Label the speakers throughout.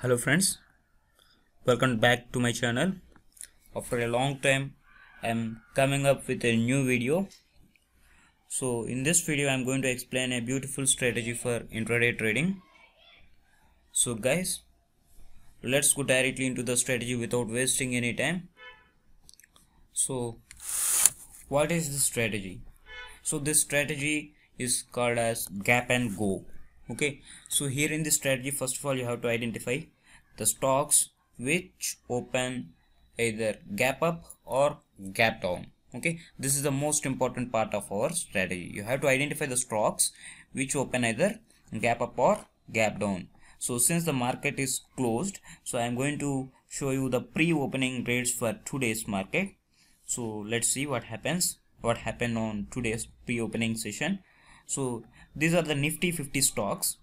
Speaker 1: Hello friends, welcome back to my channel. After a long time I am coming up with a new video. So in this video I am going to explain a beautiful strategy for intraday trading. So guys, let's go directly into the strategy without wasting any time. So what is this strategy? So this strategy is called as gap and go. Okay, so here in this strategy, first of all you have to identify the stocks which open either gap up or gap down. Okay, this is the most important part of our strategy. You have to identify the stocks which open either gap up or gap down. So since the market is closed, so I am going to show you the pre-opening rates for today's market. So let's see what happened on today's pre-opening session. So these are the Nifty 50 stocks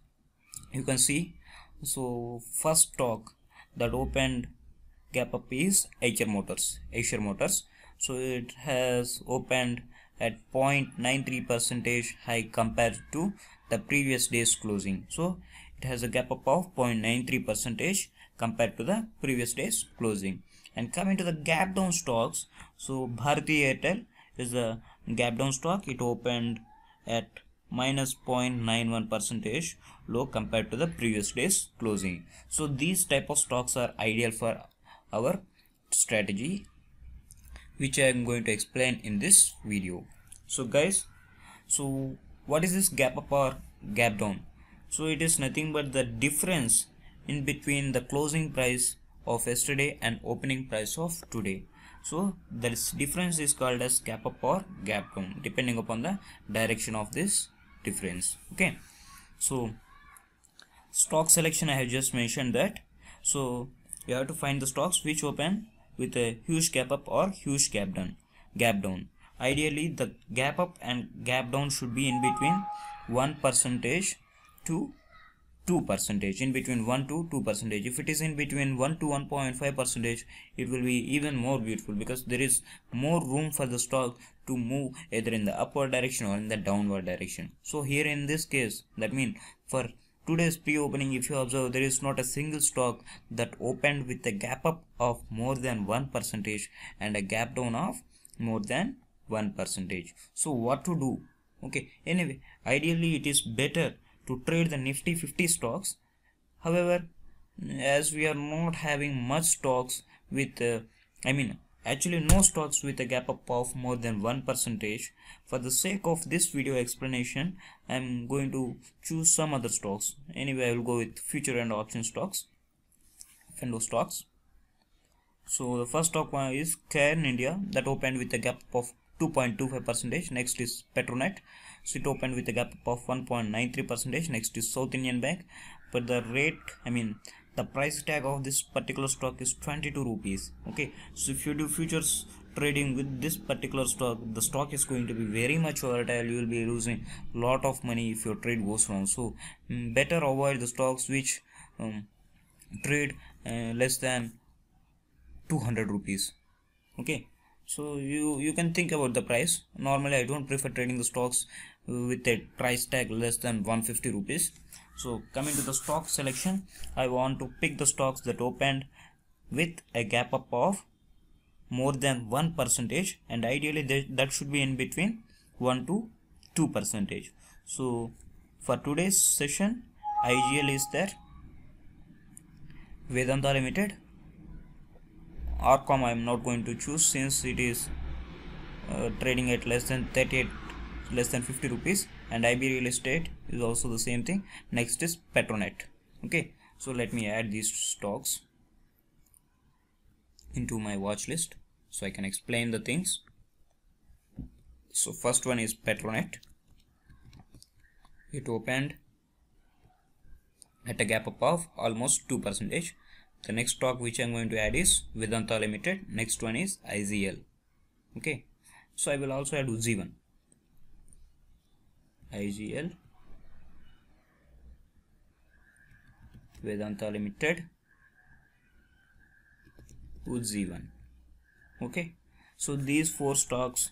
Speaker 1: you can see. So first stock that opened gap up is Eicher Motors. So it has opened at 0.93% high compared to the previous day's closing. So it has a gap up of 0.93% compared to the previous day's closing. And coming to the gap down stocks, so Bharti Airtel is a gap down stock. It opened at minus 0.91% low compared to the previous day's closing. So these type of stocks are ideal for our strategy, which I am going to explain in this video. So guys, so what is this gap up or gap down? So it is nothing but the difference in between the closing price of yesterday and opening price of today. So this difference is called as gap up or gap down, depending upon the direction of this difference. Okay, so stock selection I have just mentioned that. So you have to find the stocks which open with a huge gap up or huge gap down. Ideally the gap up and gap down should be in between 1% to 2%, in between 1 to 2%. If it is in between 1 to 1.5%, it will be even more beautiful, because there is more room for the stock to move either in the upward direction or in the downward direction. So here in this case, that means for today's pre-opening, if you observe, there is not a single stock that opened with a gap up of more than 1% and a gap down of more than 1%. So what to do? Okay, anyway, ideally it is better to trade the Nifty 50 stocks. However, as we are not having much stocks with actually no stocks with a gap up of more than 1%, for the sake of this video explanation I am going to choose some other stocks. Anyway, I will go with future and option stocks, FNO stocks. So the first stock one is Cairn India, that opened with a gap of 2.25%. Next is Petronet, so it opened with a gap of 1.93%. Next is South Indian Bank, but the rate, the price tag of this particular stock is 22 rupees. Okay, so if you do futures trading with this particular stock, the stock is going to be very much volatile. You will be losing a lot of money if your trade goes wrong. So better avoid the stocks which trade less than 200 rupees. Okay, so you can think about the price. Normally I don't prefer trading the stocks with a price tag less than 150 rupees. So coming to the stock selection, I want to pick the stocks that opened with a gap up of more than 1%, and ideally that should be in between 1 to 2%. So for today's session, IGL is there, Vedanta Limited, Arcom I am not going to choose since it is trading at less than 50 rupees, and IB Real Estate is also the same thing. Next is Petronet. Okay, so let me add these stocks into my watch list so I can explain the things. So first one is Petronet. It opened at a gap up of almost 2%. The next stock which I am going to add is Vedanta Limited. Next one is IGL. Okay, so I will also add Ujjivan. IGL, Vedanta Limited, Ujjivan. Okay, so these four stocks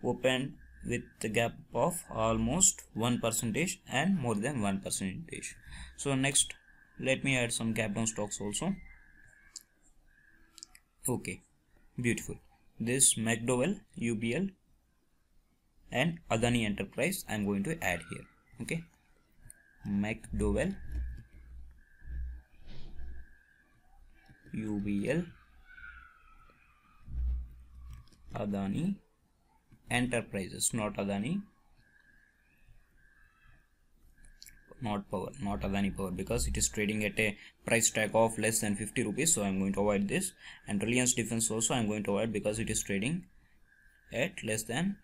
Speaker 1: opened with the gap of almost 1% and more than 1%. So next let me add some gap down stocks also. Okay, beautiful. This McDowell, UBL and Adani Enterprise I'm going to add here. Okay, McDowell, UBL, Adani Enterprises, not Adani, not Adani Power, because it is trading at a price tag of less than 50 rupees, so I'm going to avoid this. And Reliance Defense also I'm going to avoid because it is trading at less than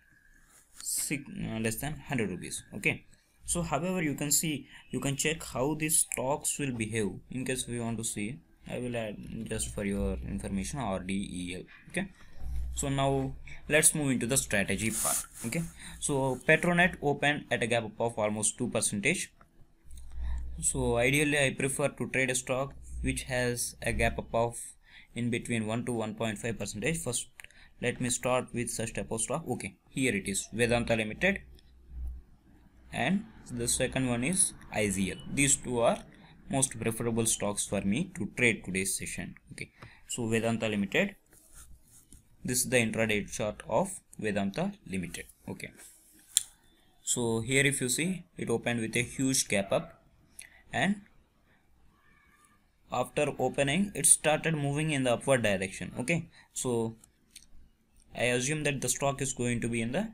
Speaker 1: 100 rupees. Okay, so however you can see, you can check how these stocks will behave. In case we want to see, I will add just for your information RDEL. Okay, so now let's move into the strategy part. Okay, so Petronet opened at a gap up of almost 2%. So ideally I prefer to trade a stock which has a gap up of in between 1 to 1.5%. First, let me start with such type of stock. Okay, here it is, Vedanta Limited, and the second one is IZL. These two are most preferable stocks for me to trade today's session. Okay, so Vedanta Limited, this is the intraday chart of Vedanta Limited. Okay, so here if you see, it opened with a huge gap up, and after opening it started moving in the upward direction. Okay, so I assume that the stock is going to be in the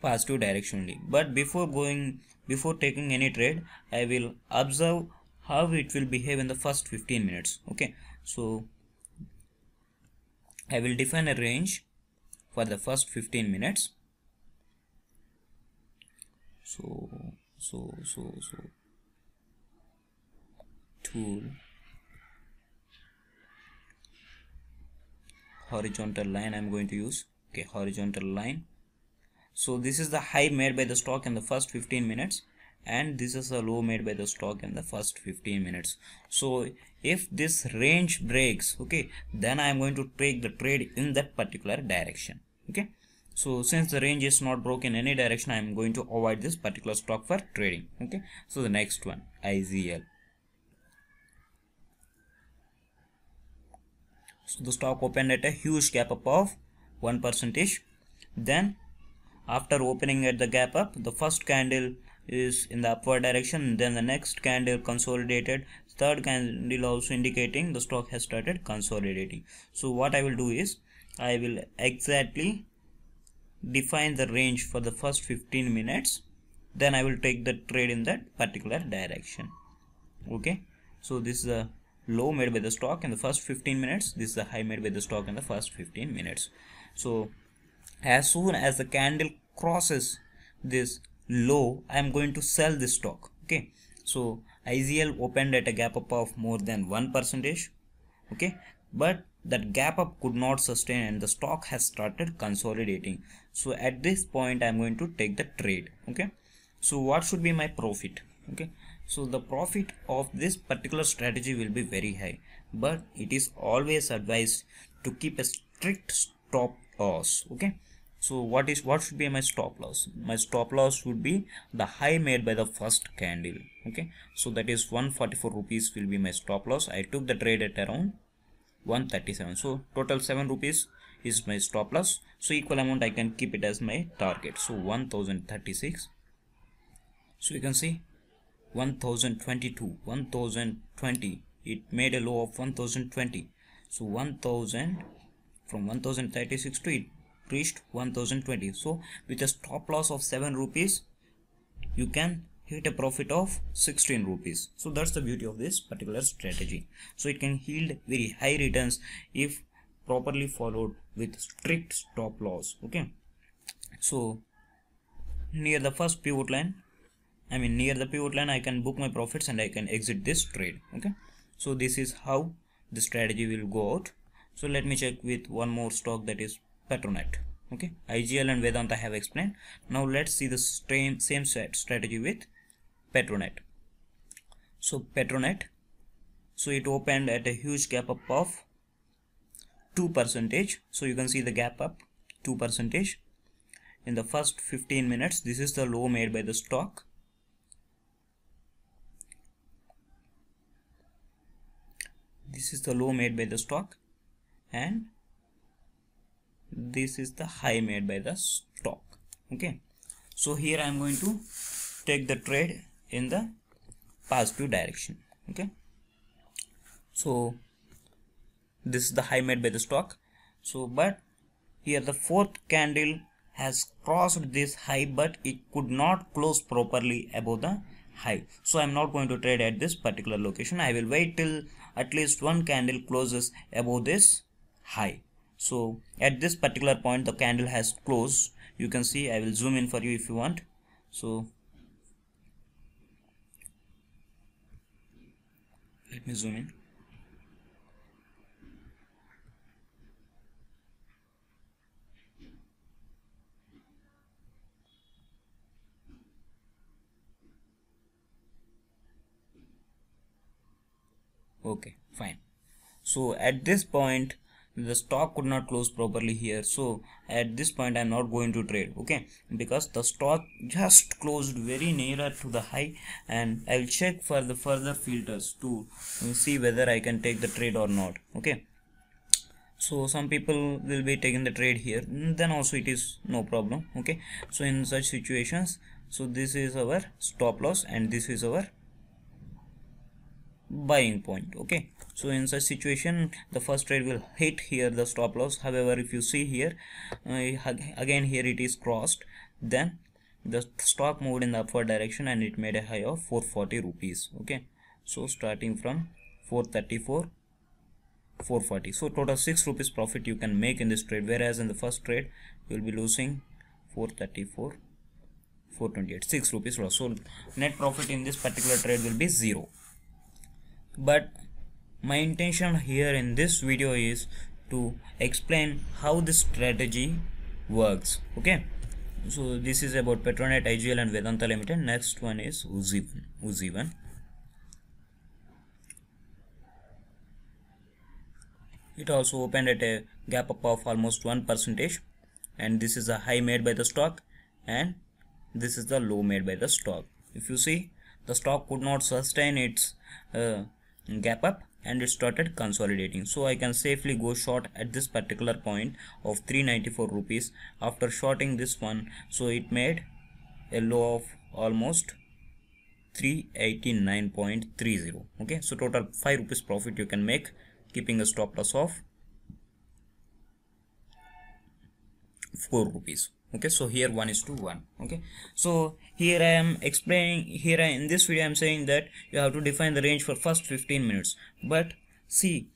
Speaker 1: positive direction only, but before taking any trade, I will observe how it will behave in the first 15 minutes. Okay, so I will define a range for the first 15 minutes. So tool, horizontal line I'm going to use. Okay, horizontal line. So this is the high made by the stock in the first 15 minutes, and this is a low made by the stock in the first 15 minutes. So if this range breaks, okay, then I am going to take the trade in that particular direction. Okay, so since the range is not broken in any direction, I am going to avoid this particular stock for trading. Okay, so the next one, IZL. So the stock opened at a huge gap up of 1%. Then after opening at the gap up, the first candle is in the upward direction, then the next candle consolidated, third candle also indicating the stock has started consolidating. So what I will do is, I will exactly define the range for the first 15 minutes, then I will take the trade in that particular direction. Okay, so this is a low made by the stock in the first 15 minutes, this is a high made by the stock in the first 15 minutes. So as soon as the candle crosses this low, I am going to sell this stock. Okay, so IZL opened at a gap up of more than 1%. Okay, but that gap up could not sustain and the stock has started consolidating. So at this point I am going to take the trade. Okay, so what should be my profit? Okay, so the profit of this particular strategy will be very high, but it is always advised to keep a strict stop loss. Okay, so what should be my stop loss? My stop loss would be the high made by the first candle. Okay, so that is 144 rupees will be my stop loss. I took the trade at around 137, so total 7 rupees is my stop loss. So equal amount I can keep it as my target, so 1036. So you can see 1022, 1020, it made a low of 1020. So 1000, from 1036 to it reached 1020. So with a stop loss of 7 rupees, you can hit a profit of 16 rupees. So that's the beauty of this particular strategy. So it can yield very high returns if properly followed with strict stop loss. Okay, so near the first pivot line, near the pivot line, I can book my profits and I can exit this trade. Okay, so this is how the strategy will go out. So let me check with one more stock, that is Petronet. Okay, IGL and Vedanta I have explained. Now let's see the same strategy with Petronet. So Petronet, so it opened at a huge gap up of 2%. So you can see the gap up 2% in the first 15 minutes. This is the low made by the stock. this is the low made by the stock, and this is the high made by the stock. Okay, so here I am going to take the trade in the positive direction. Okay, so this is the high made by the stock. So but here the fourth candle has crossed this high, but it could not close properly above the high. So I am not going to trade at this particular location. I will wait till at least one candle closes above this high. So at this particular point the candle has closed. You can see, I will zoom in for you if you want. So let me zoom in. Okay, fine. So at this point the stock could not close properly here, so at this point I am not going to trade. Okay, because the stock just closed very nearer to the high, and I will check for the further filters to see whether I can take the trade or not. Okay, so some people will be taking the trade here, then also it is no problem. Okay, so in such situations, so this is our stop loss and this is our buying point. Okay, so in such situation the first trade will hit here the stop loss. However, if you see here, again here it is crossed, then the stock moved in the upward direction and it made a high of 440 rupees. Okay, so starting from 434, 440, so total 6 rupees profit you can make in this trade, whereas in the first trade you will be losing 434, 428, 6 rupees loss. So net profit in this particular trade will be 0. But my intention here in this video is to explain how this strategy works. Okay, so this is about Petronet, IGL and Vedanta Limited. Next one is Ujjivan. It also opened at a gap up of almost 1%, and this is a high made by the stock and this is the low made by the stock. If you see, the stock could not sustain its gap up and it started consolidating, so I can safely go short at this particular point of 394 rupees. After shorting this one, so it made a low of almost 389.30. okay, so total 5 rupees profit you can make, keeping a stop loss of 4 rupees. Okay, so here 1:1. Okay, so here I am explaining, here in this video I am saying that you have to define the range for first 15 minutes, but see,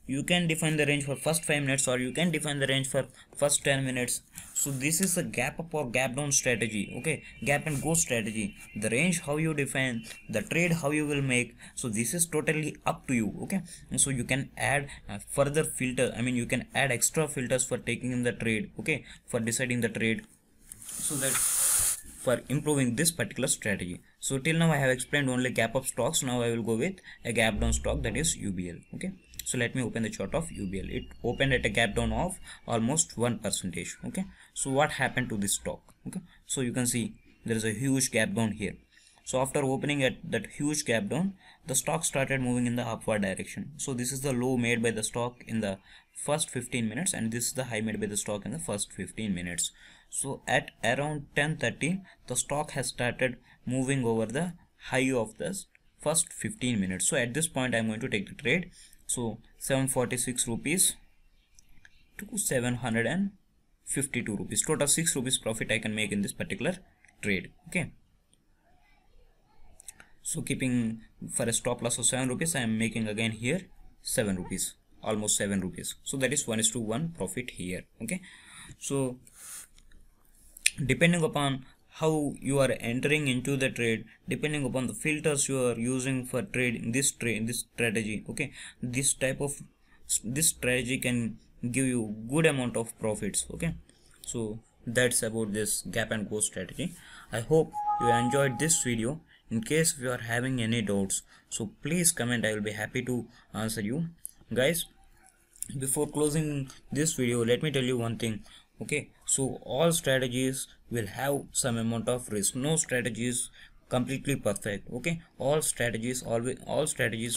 Speaker 1: you can define the range for first 5 minutes or you can define the range for first 10 minutes. So this is a gap up or gap down strategy. Okay, gap and go strategy. The range how you define, the trade how you will make, so this is totally up to you. Okay, and so you can add further filter, I mean you can add extra filters for taking in the trade. Okay, for deciding the trade, so that for improving this particular strategy. So till now I have explained only gap up stocks. Now I will go with a gap down stock, that is UBL. Okay, so let me open the chart of UBL. It opened at a gap down of almost 1%. Okay, so what happened to this stock? Okay, so you can see there is a huge gap down here. So after opening at that huge gap down, the stock started moving in the upward direction. So this is the low made by the stock in the first 15 minutes and this is the high made by the stock in the first 15 minutes. So at around 10:30 the stock has started moving over the high of the first 15 minutes. So at this point I am going to take the trade. So 746 rupees to 752 rupees, total 6 rupees profit I can make in this particular trade. Okay, so keeping for a stop loss of 7 rupees, I am making again here 7 rupees, almost 7 rupees. So that is 1:1 profit here. Okay, so depending upon how you are entering into the trade, depending upon the filters you are using for trade in this strategy, okay, this strategy can give you good amount of profits. Okay, so that's about this gap and go strategy. I hope you enjoyed this video. In case you are having any doubts, so please comment, I will be happy to answer you guys. Before closing this video, let me tell you one thing. Okay, so all strategies will have some amount of risk. No strategies completely perfect. Okay, all strategies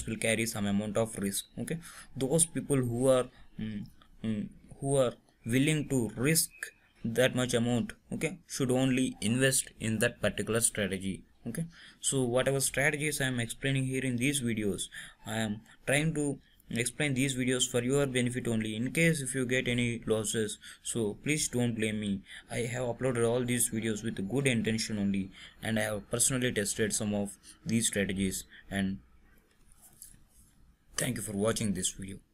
Speaker 1: will carry some amount of risk. Okay, those people who are mm, mm, who are willing to risk that much amount, okay, should only invest in that particular strategy. Okay, so whatever strategies I am explaining here in these videos, I am trying to explain these videos for your benefit only. In case if you get any losses, so please don't blame me. I have uploaded all these videos with good intention only, and I have personally tested some of these strategies. And thank you for watching this video.